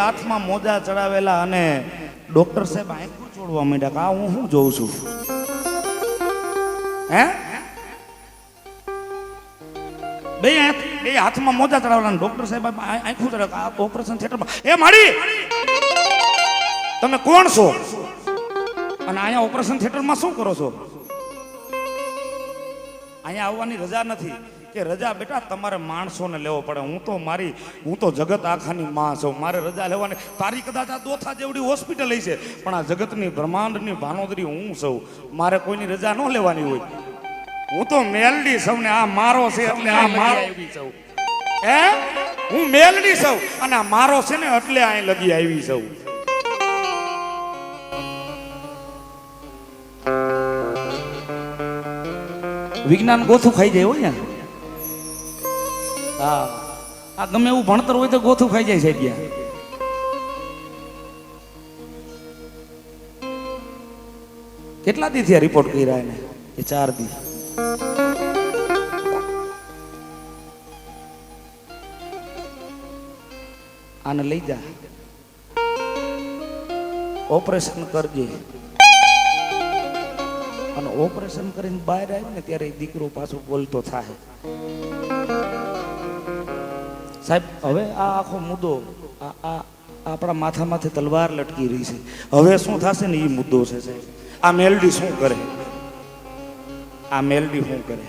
હાથમાં મોજા ચડાવેલા અને ડોક્ટર સાહેબ આંખું ચોડવા માંડ્યા કે આ હું શું જોઉં છું? હે બે હાથમાં મોજા ચડાવેલા ડોક્ટર સાહેબ આંખું ચડાવે આ ઓપરેશન થિયેટરમાં. એ માડી તમે કોણ છો અને અહીંયા ઓપરેશન થિયેટરમાં શું કરો છો? અહીંયા આવવાની રજા નથી કે રજા બેટા તમારે માણસોને લેવો પડે. હું તો જગત આખાની માં છું, મારે રજા લેવાની. તારી કદાચ આ દોથા જેવડી હોસ્પિટલ છે, પણ આ જગતની બ્રહ્માંડની ભાનોદરી હું છું, મારે કોઈની રજા ન લેવાની હોય. હું તો મેલડી છું ને આ મારો છે એટલે આ મારો આવી છું. હું મેલડી છું અને આ મારો છે ને એટલે અહીં લગી આવી છું. વિજ્ઞાન ગોથું ખાઈ જાય હોય ને. હા, આ ગમે એવું ભણતર હોય તો ગોથું ખાઈ જાય સાહેબ. કેટલા દી થયા રિપોર્ટ કર્યા એને? એ 4 દી. આને લઈ જા, ઓપરેશન કરજે. અને ઓપરેશન કરીને બહાર આવે ને ત્યારે દીકરો પાછો બોલતો થાય. સાહેબ હવે આ આખો મુદ્દો આપણા માથામાંથી તલવાર લટકી રહી છે. હવે શું થશે ને એ મુદ્દો છે સાહેબ. આ મેલડી શું કરે? આ મેલડી શું કરે?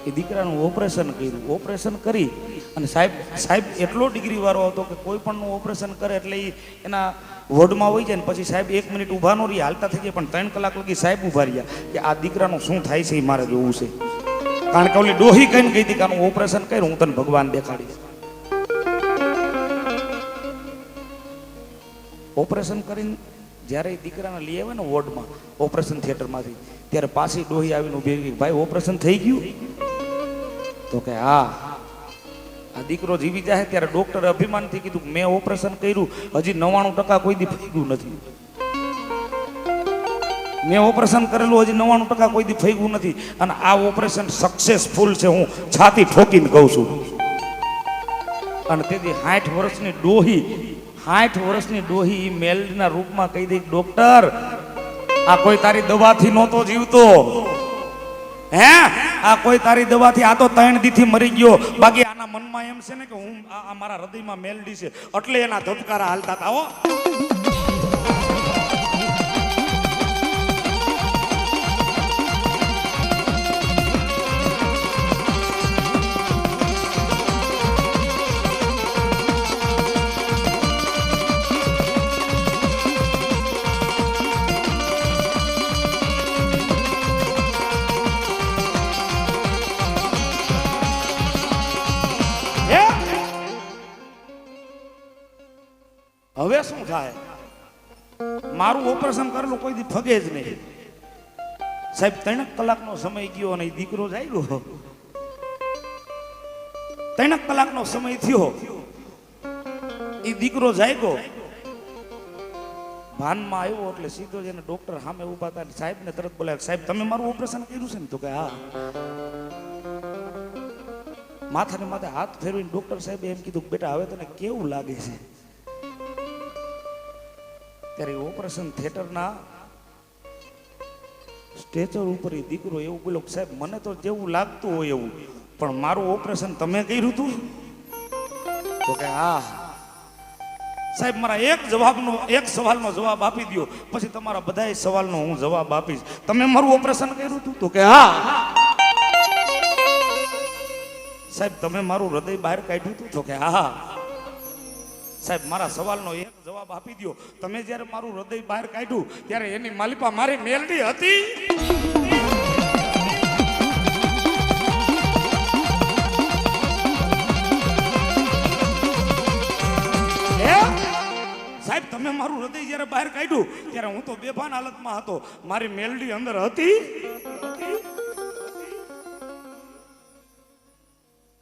એ દીકરાનું ઓપરેશન કર્યું. ઓપરેશન કરી અને સાહેબ એટલો ડિગ્રી વાળો હતો કે કોઈ પણનું ઓપરેશન કરે એટલે એના વોર્ડમાં હોય જાય ને પછી સાહેબ 1 મિનિટ ઊભા ન રહી, હાલતા થઈ જાય, પણ 3 કલાક લગી સાહેબ ઊભા રહ્યા કે આ દીકરાનું શું થાય છે એ મારે જોવું છે. કારણ કે ઓલી ડોહી કહીને ગઈ હતી કે આનું ઓપરેશન કર્યું, હું તને ભગવાન દેખાડીશ. ઓપરેશન કરીને જ્યારે એ દીકરાને લઈ આવે ને વોર્ડમાં ઓપરેશન થિયેટરમાંથી, ત્યારે પાછી ડોહી આવીને ઊભી રહી, ભાઈ ઓપરેશન થઈ ગયું? તો કે હા. આ દીકરો જીવી જાય ત્યારે ડોક્ટરે અભિમાનથી કીધું મેં ઓપરેશન કર્યું, હજી 99% કોઈ દી ફેંક્યું નથી. મેં ઓપરેશન કરેલું હજી 99% કોઈ દી ફેંક્યું નથી. અને આ ઓપરેશન સક્સેસફુલ છે, હું છાતી ઠોકીને કહું છું. અને તેથી 60 વર્ષની ડોહી મેલડીના રૂપમાં કહી દઈ, ડોક્ટર આ કોઈ તારી દવાથી નહોતો જીવતો. હે આ કોઈ તારી દવાથી, આ તો 3 દીથી મરી ગયો. બાકી આના મનમાં એમ છે ને કે હું આ મારા હૃદયમાં મેલડી છે એટલે એના ધબકારા હાલતા હતા. હો હવે શું થાય? મારું ઓપરેશન કરેલું કોઈ દી ફગે જ નહીં સાહેબ. 3 કલાકનો સમય ગયો અને દીકરો જાગ્યો. 3 કલાકનો સમય થયો, એ દીકરો જાગ્યો, ભાનમાં આવ્યો એટલે સીધો જઈને ડોક્ટર સામે ઉભા હતા. સાહેબ ને તરત બોલાય, સાહેબ તમે મારું ઓપરેશન કર્યું છે ને? તો કે હા. માથાને માથે હાથ ફેરવીને ડોક્ટર સાહેબ એમ કીધું, બેટા હવે તને કેવું લાગે છે? ત્યારે ઓપરેશન થિયેટરના સ્ટેચર ઉપર એ દીકરો એવું બોલ્યો, સાહેબ મને તો જેવું લાગતું હોય એવું, પણ મારું ઓપરેશન તમે કર્યું હતું? તો કે હા. સાહેબ મારા એક સવાલનો જવાબ આપી દો, પછી તમારા બધા સવાલનો હું જવાબ આપીશ. તમે મારું ઓપરેશન કર્યું હતું? તો કે હા. સાહેબ તમે મારું હૃદય બહાર કાઢ્યું હતું? તો કે હા. સાહેબ મારા સવાલનો એક જવાબ આપી દો, તમે જ્યારે મારું હૃદય બહાર કાઢ્યું ત્યારે એની માલિપા મારી મેલડી હતી? સાહેબ તમે મારું હૃદય જ્યારે બહાર કાઢ્યું ત્યારે હું તો બેભાન હાલતમાં હતો, મારી મેલડી અંદર હતી?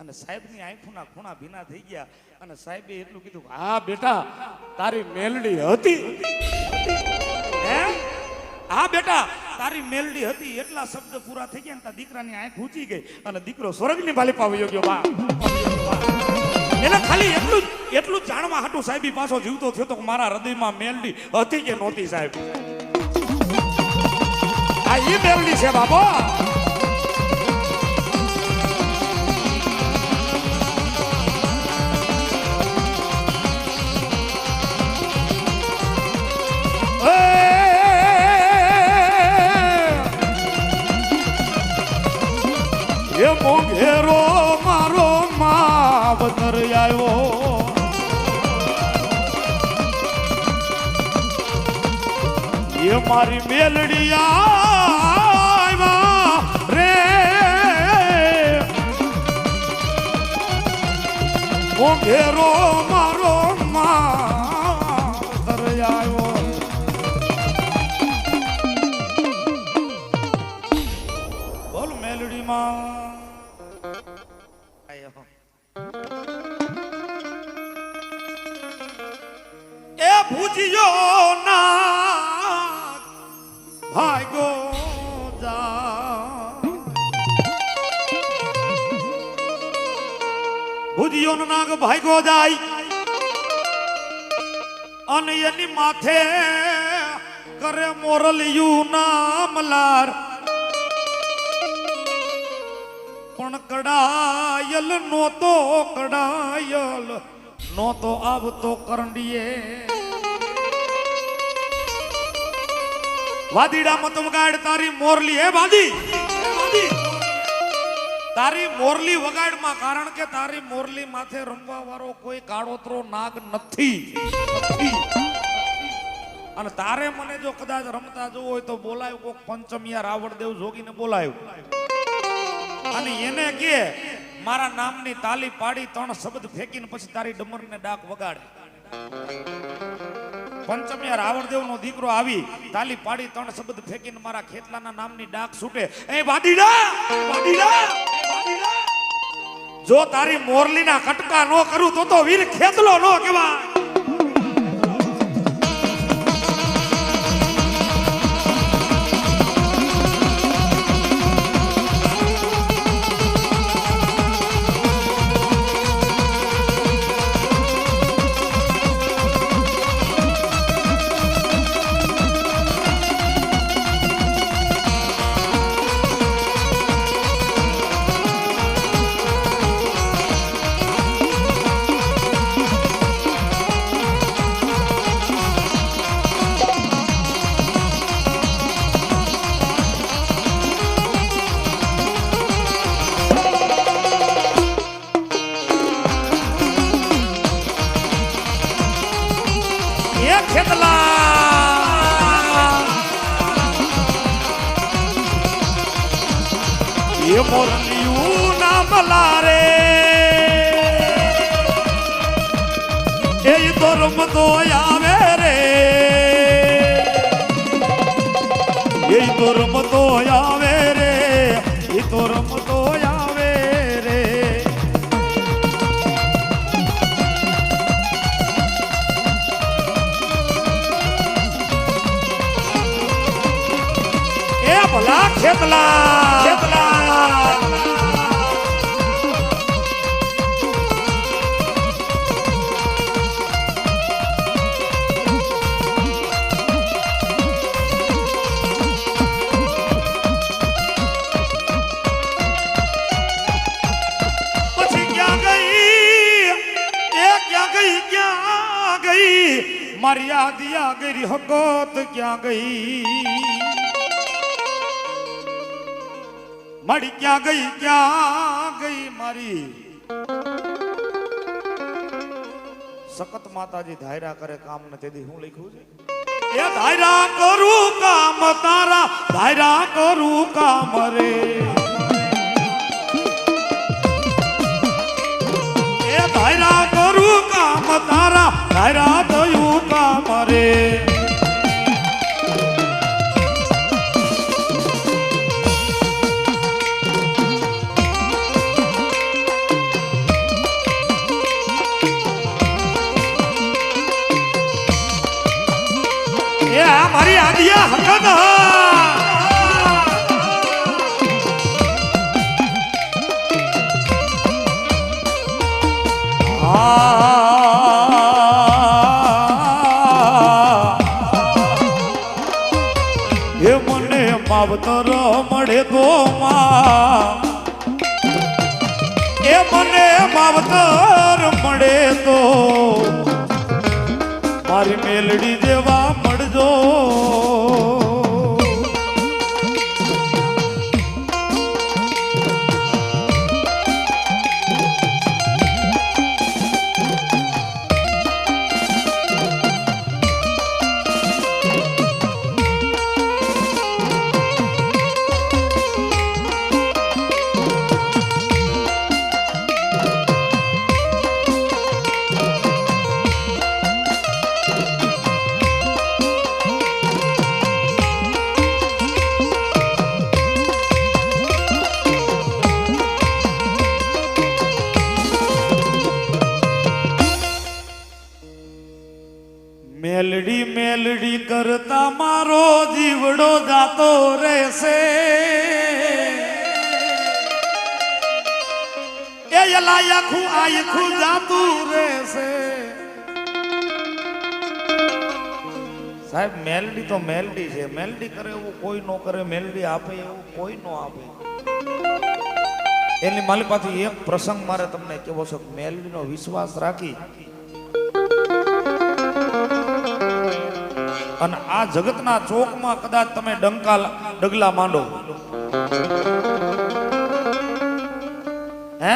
અને સાહેબની આંખોના ખૂણા ભીના થઈ ગયા અને સાહેબે એટલું કીધું, હા બેટા તારી મેલડી હતી. હા બેટા તારી મેલડી હતી. એટલા શબ્દ પૂરા થઈ ગયા ને દીકરાની આંખ ઊંચી ગઈ અને દીકરો સ્વર્ગની બાલી પાવી ગયો. એને ખાલી એટલું જ જાણવા હાટું સાહેબી પાછો જીવતો થયો તો મારા હૃદયમાં મેલડી હતી કે નહોતી સાહેબ. આ ઈ મેલડી છે બાબા. એ મોઘેરો મારો માવતર આવ્યો એ મારી મેલડી આવ્યા રે મોઘેરો મારો માવતર આવ્યો. બોલ મેલડી માં એ ભૂજ્યો ના ભાગો જા ભૂજ્યો નો નાગ ભાગો જાય અને એની માથે કરે મોરલિયું ના મલાર પણ કડાયલ નોતો આવતો કરંડીએ વાદીડામાં તું વગાડ તારી મોરલી હે બાંધી તારી મોરલી વગાડમાં કારણ કે તારી મોરલી માથે રમવા વાળો કોઈ કાળોતરો નાગ નથી અને તારે મને જો કદાચ રમતા જોવું હોય તો બોલાય કોક પંચમિયા રાવણદેવ જોગીને બોલાયો અને એને કે મારા નામની તાલી પાડી 3 શબ્દ ફેંકીને પછી તારી ડમરીને ડાક વગાડે. પંચમિયા રાવણદેવ નો દીકરો આવી તાલી પાડી 3 શબ્દ ફેંકીને મારા ખેતલાના નામની ડાક છૂટે. એ વાડીડા જો તારી મોરલીના કટકા નો કરું તો વીર ખેતલો નો કહેવાય. એ મોરલિયું ના મલારે એ તો રમતો આવે રે એ તો રમતો આવે રે એ તો રમતો આવે રે. એ ભલા ખેતલા મારી આદિયા ગઈ હકત ક્યાં ગઈ મારી ક્યાં ગઈ મારી સખત માતાજી ધાયરા કરે કામ ને તેથી હું લખ્યું છે એ ધાયરા કરું કામ તારા ધાયરા કરું કામ રે એ ધાયરા કરું કામ તારા ધાયરા થયું કામ રે. એ આ મારી આદિયા હકત એ મને માવતર મળે તો માં, એ મને માવતર મળે તો મારી મેલડી જેવા મળજો. મેલડી મેલડી કરતા મારો જીવડો જાતો રહેશે, એ યલાયાખું આયખું જાતું રહેશે. સાહેબ મેલડી તો મેલડી છે, મેલડી કરે એવું કોઈ નો કરે, મેલડી આપે એવું કોઈ નો આપે. એની મારી પાસેથી એક પ્રસંગ મારે તમને કેવો છે. મેલડીનો વિશ્વાસ રાખી અને આ જગતના ચોકમાં કદાચ તમે ડગલા માંડો, હે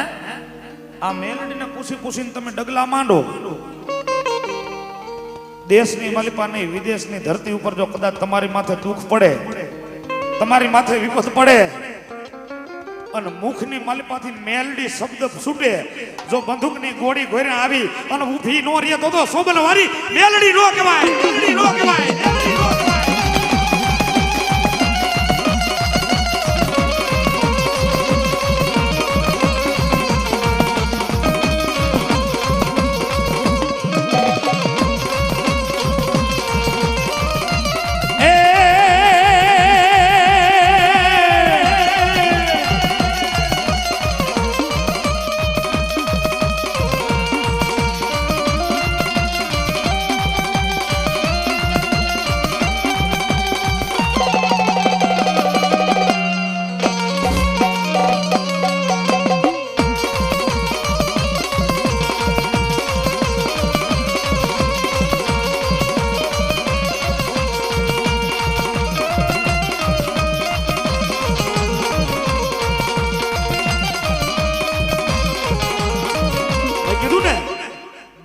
આ મેલડીને પૂછીને તમે ડગલા માંડો, દેશની માલિપા નહીં વિદેશની ધરતી ઉપર જો કદાચ તમારી માથે દુઃખ પડે, તમારી માથે વિપત પડે અને મુખની માલિપાથી મેલડી શબ્દ છૂટે, જો બંદૂકની ગોળી ઘોરે આવી અને ઊભી નો રહે તો સોબલ વારી મેલડી નો કહેવાય, મેલડી નો કહેવાય.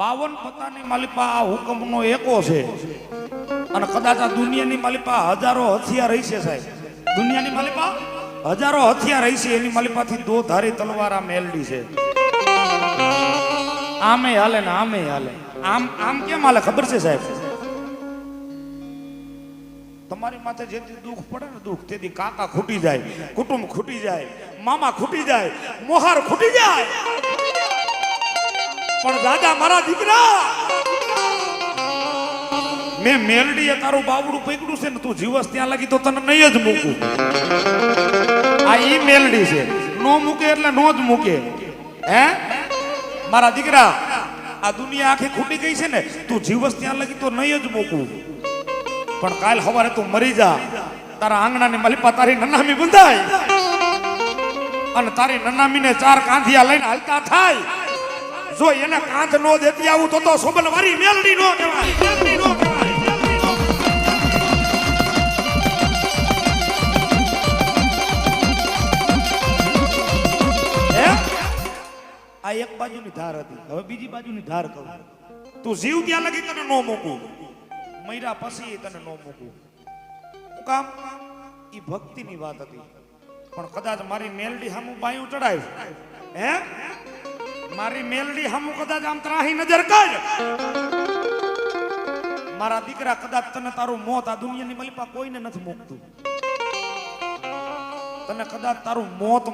બાવન પતાની માલિપા આ હુકમનો એકો છે અને કદાચ આ દુનિયાની માલિપા હજારો હથિયાર રહી છે. સાહેબ દુનિયાની માલિપા હજારો હથિયાર રહી છે, એની માલિપાથી દો ધારી તલવાર આ મેલડી છે. આમે હાલે ને આમે હાલે. આમ આમ કેમ હાલે ખબર છે સાહેબ? તમારી માથે જેથી દુઃખ પડે ને દુઃખ તેથી કાકા ખૂટી જાય, કુટુંબ ખૂટી જાય, મામા ખૂટી જાય, મોહાર ખૂટી જાય. પણ દાદા મારા દીકરા, મેં મેલડીએ તારું બાવડું પકડ્યું છે ને, તું જીવસ ત્યાં લાગી તો તને નહીં જ મૂકું. આ ઈ મેલડી છે, નો મૂકે એટલે નો જ મૂકે. હે મારા દીકરા, આ દુનિયા આખી ખૂટી ગઈ છે ને, તું જીવસ ત્યાં લાગી તો નહીં જ મૂકું. પણ કાલ સવારે તું મરી જા, તારા આંગણાની માલિપા તારી નનામી બંધાય અને તારી નનામીને 4 કાંધિયા લઈને હાલતા થાય. જો એને કાંધ નો દેતી આવું તો સોબલ વારી મેલડી નો કહેવાય, મેલડી નો કહેવાય. આ એક બાજુની ધાર હતી, હવે બીજી બાજુની ધાર કહું. તું જીવ ત્યાં લગી તને નો મૂકું, મૈરા પછી તને નો મૂકું. શું કામ? ઈ ભક્તિની વાત હતી. પણ કદાચ મારી મેલડી સામું બાયું ચડાય, હે મારી મેલડી સામું કદાચ આમ ત્રાહી નજર કર, મારા દીકરા કદાચ તને તારું મોત આ દુનિયાની માલિપા કોઈને નથી મૂકતું. તને કદાચ તારું મોત